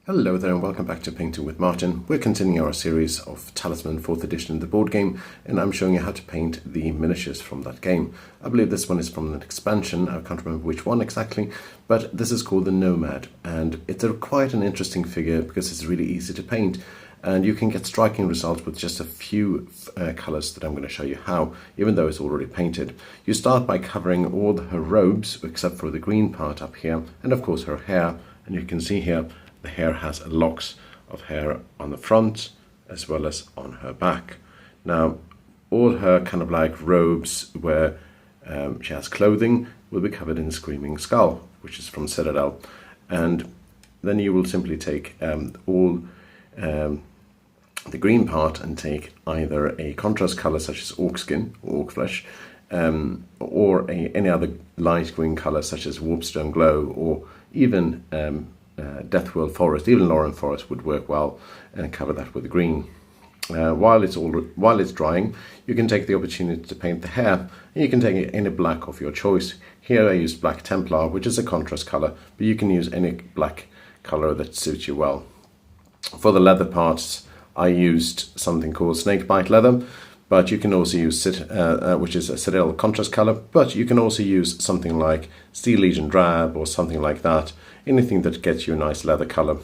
Hello there and welcome back to Painting with Martin. We're continuing our series of Talisman 4th edition, the board game, and I'm showing you how to paint the miniatures from that game. I believe this one is from an expansion, I can't remember which one exactly, but this is called the Nomad, and it's quite an interesting figure because it's really easy to paint, and you can get striking results with just a few colours that I'm going to show you how, even though it's already painted. You start by covering all her robes, except for the green part up here, and of course her hair, and you can see here the hair has locks of hair on the front as well as on her back. Now, all her kind of like robes where she has clothing will be covered in Screaming Skull, which is from Citadel. And then you will simply take all the green part and take either a contrast color such as orc skin or orc flesh, or any other light green color such as Warpstone Glow, or even Deathworld Forest. Even Lauren Forest would work well, and cover that with green. While it's drying, you can take the opportunity to paint the hair, and you can take any black of your choice. Here I used Black Templar, which is a contrast color, but you can use any black color that suits you well. For the leather parts, I used something called Snakebite Leather, but you can also use which is a Citadel contrast color, but you can also use something like Steel Legion Drab or something like that, anything that gets you a nice leather color.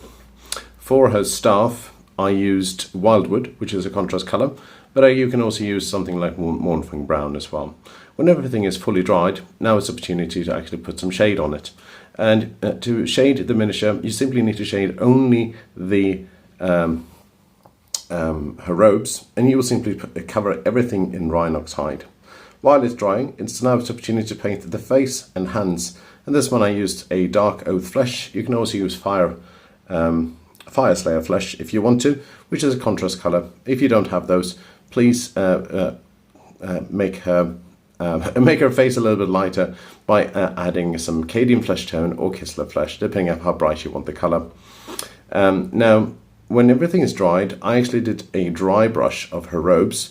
For her staff, I used Wildwood, which is a contrast color, but you can also use something like Mournfang Brown as well. When everything is fully dried, now it's opportunity to actually put some shade on it. And to shade the miniature, you simply need to shade only the her robes, and you will simply cover everything in Rhinox hide. While it's drying, it's now an opportunity to paint the face and hands, and this one I used a Dark Oath Flesh. You can also use Fire Slayer Flesh if you want to, which is a contrast color. If you don't have those, please make her face a little bit lighter by adding some Cadian Flesh Tone or Kislev Flesh, depending on how bright you want the color. Now, when everything is dried, I actually did a dry brush of her robes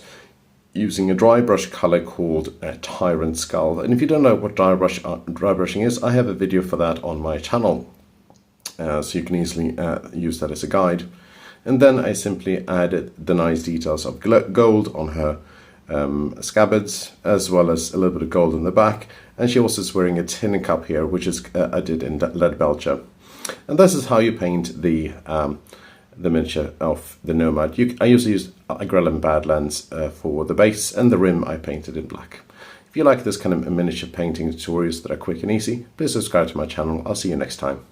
using a dry brush color called Tyrant Skull. And if you don't know what dry brushing is, I have a video for that on my channel. So you can easily use that as a guide. And then I simply added the nice details of gold on her scabbards, as well as a little bit of gold in the back. And she also is wearing a tin cup here, which is I did in Lead Belcher. And this is how you paint the miniature of the Nomad. I usually use Agrellan Badlands for the base, and the rim I painted in black. If you like this kind of miniature painting tutorials that are quick and easy, please subscribe to my channel. I'll see you next time.